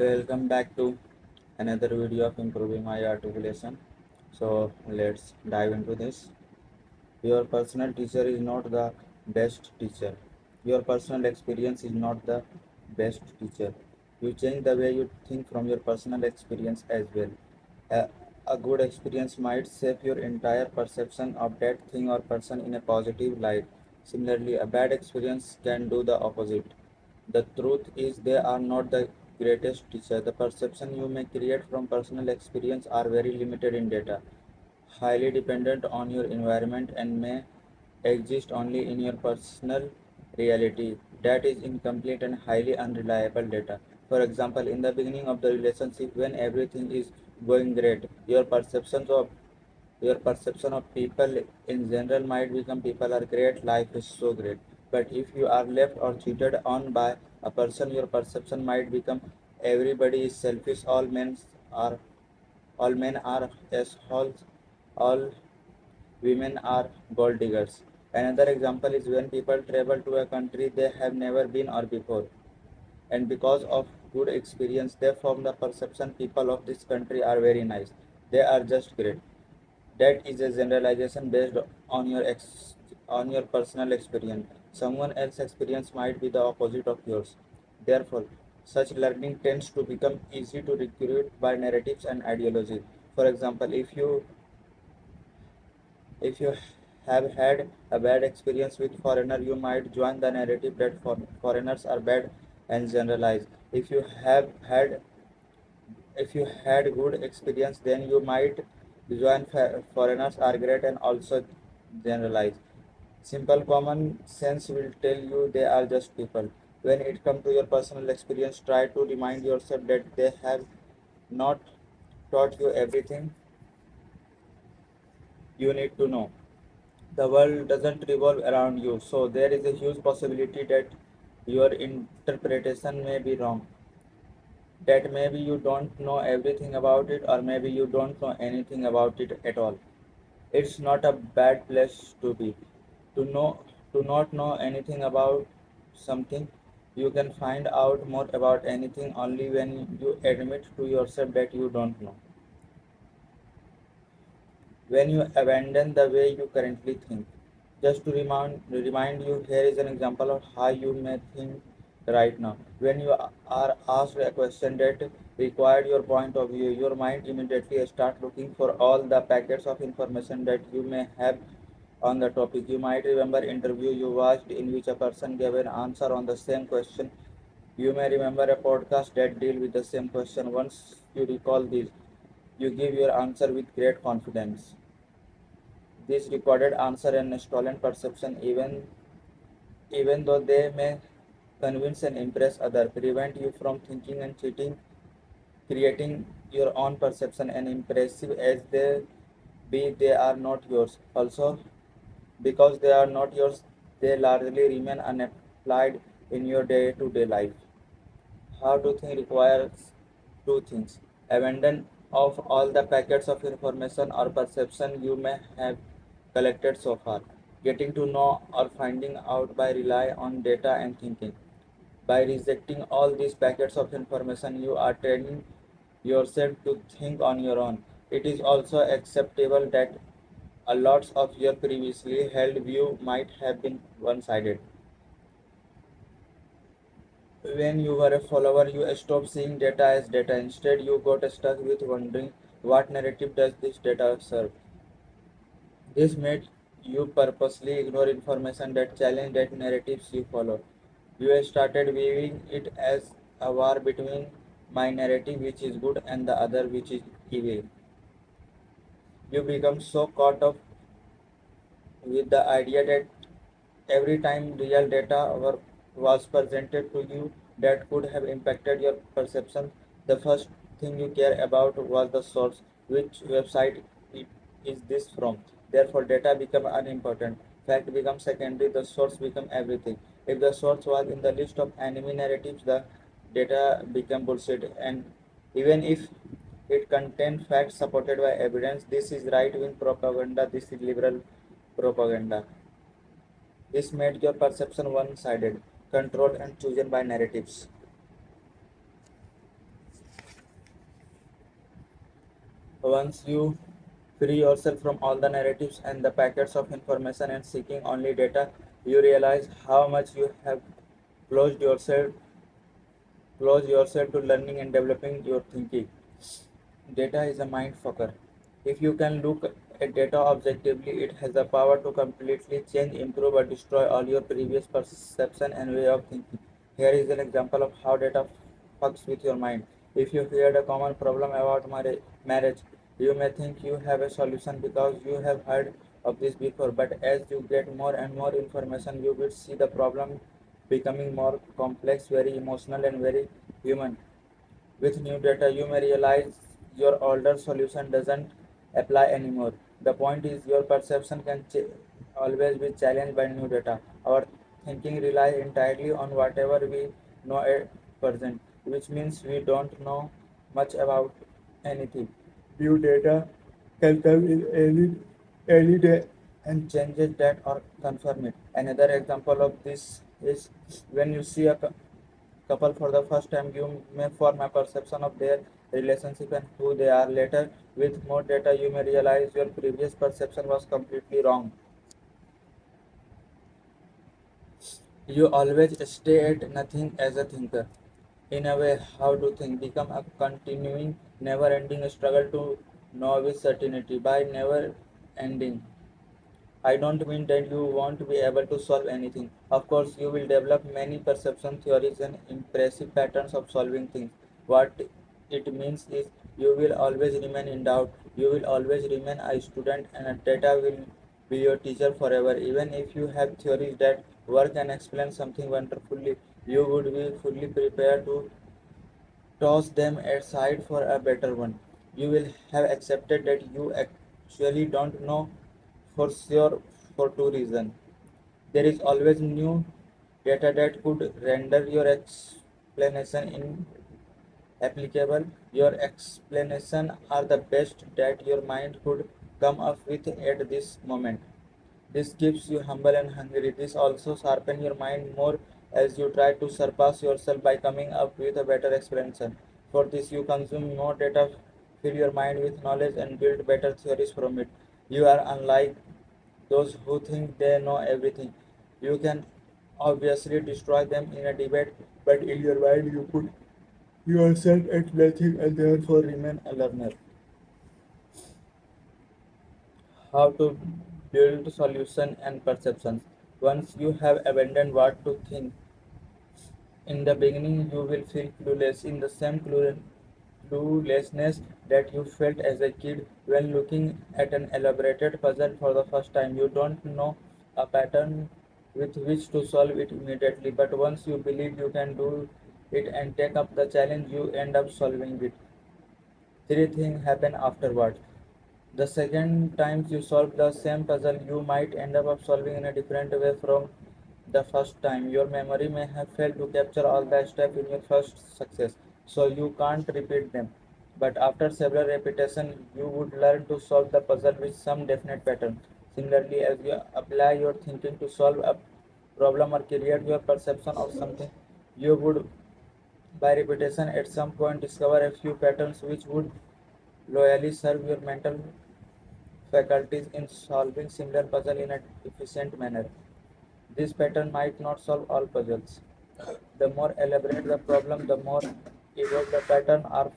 Welcome back to another video of improving my articulation. So let's dive into this. Your personal teacher is not the best teacher. Your personal experience is not the best teacher. You change the way you think from your personal experience as well. A, a good experience might shape your entire perception of that thing or person in a positive light. Similarly, a bad experience can do the opposite. The truth is they are not the greatest teacher. The perception you may create from personal experience are very limited in data, highly dependent on your environment and may exist only in your personal reality. That is incomplete and highly unreliable data. For example, in the beginning of the relationship when everything is going great, your perception of people in general might become people are great, life is so great. But if you are left or cheated on by a person, your perception might become everybody is selfish, all men are assholes, all women are gold diggers. Another example is when people travel to a country they have never been or before, and because of good experience they form the perception people of this country are very nice. They are just great. That is a generalization based on on your personal experience. Someone else's experience might be the opposite of yours. Therefore, such learning tends to become easy to recruit by narratives and ideologies. For example, if you have had a bad experience with foreigner, you might join the narrative that foreigners are bad and generalize. If you had good experience, then you might join foreigners are great and also generalize. Simple common sense will tell you they are just people. When it comes to your personal experience, try to remind yourself that they have not taught you everything you need to know. The world doesn't revolve around you, so there is a huge possibility that your interpretation may be wrong. That maybe you don't know everything about it, or maybe you don't know anything about it at all. It's not a bad place to be. To know to not know anything about something, you can find out more about anything only when you admit to yourself that you don't know. When you abandon the way you currently think. Just to remind you, here is an example of how you may think right now. When you are asked a question that required your point of view, your mind immediately starts looking for all the packets of information that you may have on the topic. You might remember interview you watched in which a person gave an answer on the same question. You may remember a podcast that deal with the same question. Once you recall this, you give your answer with great confidence. This recorded answer and stolen perception, even though they may convince and impress others, prevent you from thinking and cheating, creating your own perception and impressive as they be, they are not yours. Also, because they are not yours, they largely remain unapplied in your day-to-day life. How to think requires two things: abandon of all the packets of information or perception you may have collected so far, getting to know or finding out by rely on data and thinking. By rejecting all these packets of information, you are training yourself to think on your own. It is also acceptable that a lot of your previously held view might have been one-sided. When you were a follower, you stopped seeing data as data. Instead, you got stuck with wondering what narrative does this data serve. This made you purposely ignore information that challenged that narratives you follow. You started viewing it as a war between my narrative, which is good, and the other, which is evil. You become so caught up with the idea that every time real data was presented to you that could have impacted your perception, the first thing you care about was the source, which website it is this from. Therefore, data become unimportant. Fact becomes secondary, the source become everything. If the source was in the list of enemy narratives, the data become bullshit. And even if it contained facts supported by evidence, this is right-wing propaganda, this is liberal propaganda. This made your perception one-sided, controlled and chosen by narratives. Once you free yourself from all the narratives and the packets of information and seeking only data, you realize how much you have closed yourself close yourself to learning and developing your thinking. Data is a mind fucker. If you can look at data objectively, it has the power to completely change, improve, or destroy all your previous perception and way of thinking. Here is an example of how data fucks with your mind. If you heard a common problem about marriage, you may think you have a solution because you have heard of this before. But as you get more and more information, you will see the problem becoming more complex, very emotional, and very human. With new data, you may realize your older solution doesn't apply anymore. The point is, your perception can always be challenged by new data. Our thinking relies entirely on whatever we know at present, which means we don't know much about anything. New data can come in any day and changes that or confirm it. Another example of this is when you see a couple for the first time, you may form a perception of their relationship and who they are. Later, with more data, you may realize your previous perception was completely wrong. You always stay at nothing as a thinker. In a way, how to think become a continuing, never-ending struggle to know with certainty. By never ending, I don't mean that you won't be able to solve anything. Of course, you will develop many perception theories and impressive patterns of solving things. What it means is you will always remain in doubt. You will always remain a student, and data will be your teacher forever. Even if you have theories that work and explain something wonderfully, you would be fully prepared to toss them aside for a better one. You will have accepted that you actually don't know for sure for two reasons. There is always new data that could render your explanation inapplicable. Your explanation are the best that your mind could come up with at this moment. This keeps you humble and hungry. This also sharpens your mind more as you try to surpass yourself by coming up with a better explanation. For this, you consume more data, fill your mind with knowledge, and build better theories from it. You are unlike those who think they know everything. You can obviously destroy them in a debate, but in your mind, you put yourself at nothing and therefore remain a learner. How to build solution and perceptions. Once you have abandoned what to think, in the beginning you will feel clueless in the same cluelessness that you felt as a kid when looking at an elaborated puzzle for the first time. You don't know a pattern with which to solve it immediately, but once you believe you can do it and take up the challenge, you end up solving it. Three things happen afterward. The second time you solve the same puzzle, you might end up solving in a different way from the first time. Your memory may have failed to capture all the steps in your first success, so you can't repeat them. But after several repetitions, you would learn to solve the puzzle with some definite pattern. Similarly, as you apply your thinking to solve a problem or create your perception of something, you would, by repetition, at some point discover a few patterns which would loyally serve your mental faculties in solving similar puzzle in an efficient manner. This pattern might not solve all puzzles. The more elaborate the problem, the more evolved the pattern are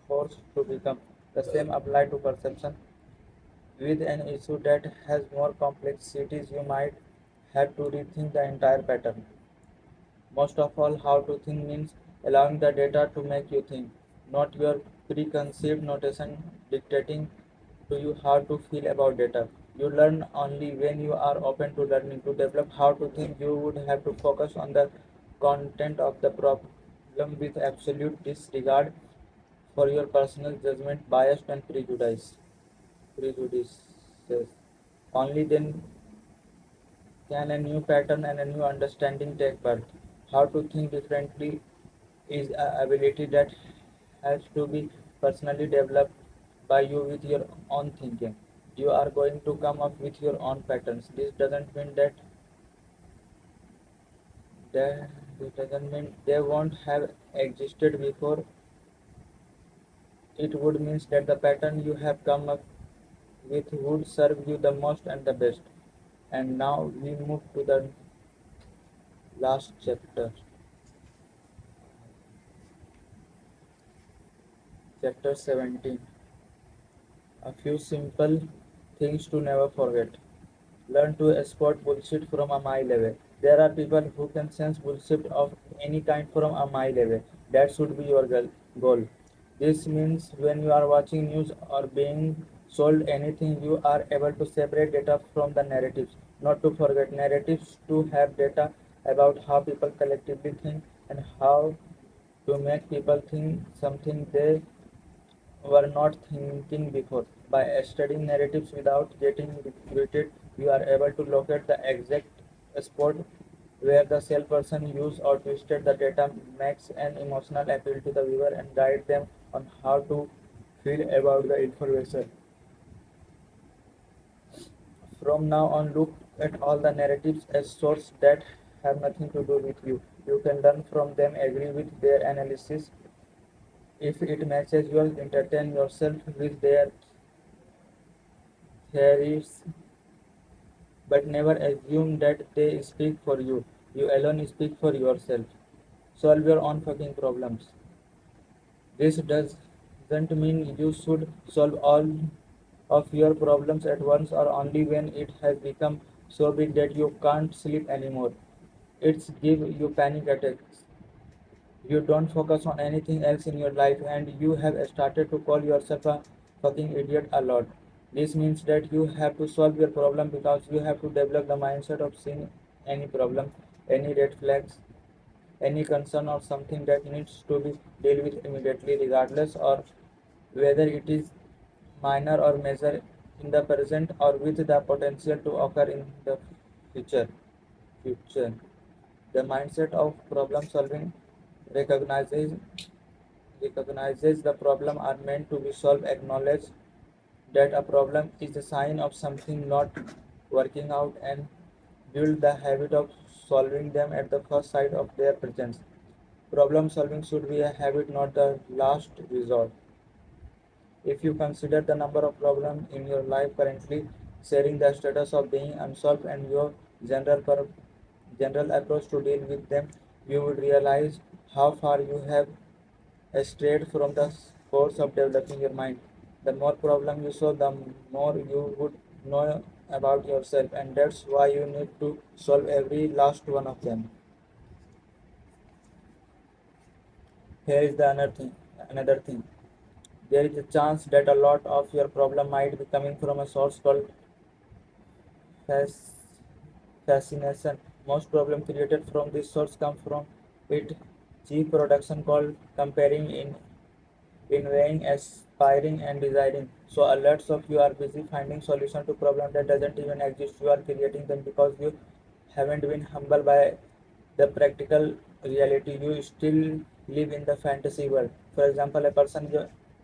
forced to become. The same apply to perception. With an issue that has more complexities, you might have to rethink the entire pattern. Most of all, how to think means allowing the data to make you think, not your preconceived notation dictating to you how to feel about data. You learn only when you are open to learning. To develop how to think, you would have to focus on the content of the problem with absolute disregard for your personal judgment, bias, and prejudices. Only then can a new pattern and a new understanding take birth? How to think differently is an ability that has to be personally developed by you with your own thinking. You are going to come up with your own patterns. That, this doesn't mean they won't have existed before. it would mean that the pattern you have come up with would serve you the most and the best. And now we move to the last chapter, chapter 17. A few simple things to never forget. Learn to spot bullshit from a mile away. There are people who can sense bullshit of any kind from a mile away. That should be your goal. This means when you are watching news or being sold anything, you are able to separate data from the narratives. Not to forget narratives to have data about how people collectively think and how to make people think something they were not thinking before. By studying narratives without getting recruited, you are able to locate the exact spot where the salesperson used or twisted the data, makes an emotional appeal to the viewer, and guide them on how to feel about the information. From now on, look at all the narratives as sources that have nothing to do with you. You can learn from them, agree with their analysis. If it matches yours, entertain yourself with their theories, but never assume that they speak for you. You alone speak for yourself. Solve your own fucking problems. This doesn't mean you should solve all of your problems at once or only when it has become so big that you can't sleep anymore. It's give you panic attacks. You don't focus on anything else in your life and you have started to call yourself a fucking idiot a lot. This means that you have to solve your problem because you have to develop the mindset of seeing any problem, any red flags, any concern or something that needs to be dealt with immediately regardless or whether it is minor or major in the present or with the potential to occur in the future. future. The mindset of problem solving recognizes recognizes the problem are meant to be solved, acknowledge that a problem is a sign of something not working out, and build the habit of solving them at the first sight of their presence. Problem solving should be a habit, not the last resort. If you consider the number of problems in your life currently, sharing the status of being unsolved, and your general general approach to deal with them, you will realize how far you have strayed from the course of developing your mind. The more problem you solve, the more you would know about yourself, and that's why you need to solve every last one of them. Here is the another thing. There is a chance that a lot of your problem might be coming from a source called fas- fascination. Most problem created from this source come from its cheap production called comparing in weighing, aspiring, and desiring. So alerts of you are busy finding solution to problem that doesn't even exist. You are creating them because you haven't been humbled by the practical reality. You still live in the fantasy world. For example, a person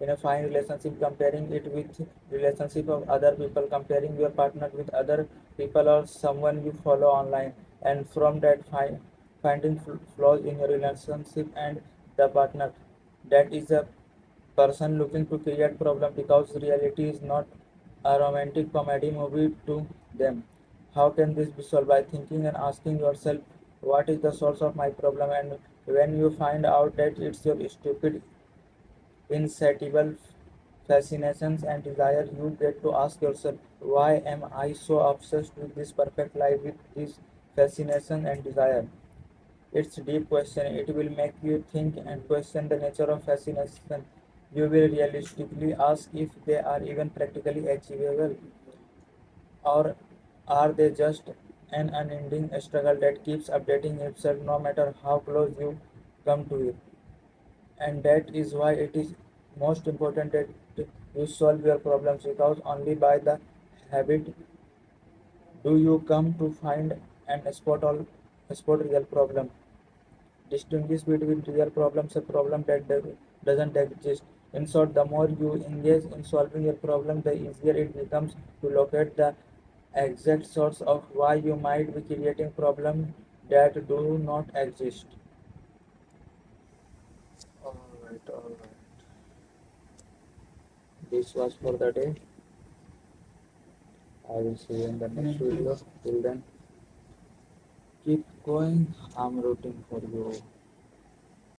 in a fine relationship comparing it with relationship of other people, comparing your partner with other people or someone you follow online, and from that finding flaws in your relationship and the partner. That is a person looking to create problem because reality is not a romantic comedy movie to them. How can this be solved? By thinking and asking yourself, what is the source of my problem? And when you find out that it's your stupid, insatiable fascinations and desire, you get to ask yourself, why am I so obsessed with this perfect life, with this fascination and desire? It's a deep question. It will make you think and question the nature of fascination. You will realistically ask if they are even practically achievable, or are they just an unending struggle that keeps updating itself no matter how close you come to it. And that is why it is most important that you solve your problems, because only by the habit do you come to find and spot real problem. Distinguish between real problems and problem that doesn't exist. In short, the more you engage in solving your problem, the easier it becomes to locate the exact source of why you might be creating problems that do not exist. All right, all right. this was for the day. I will see you in the next video. Till then, keep going. I'm rooting for you.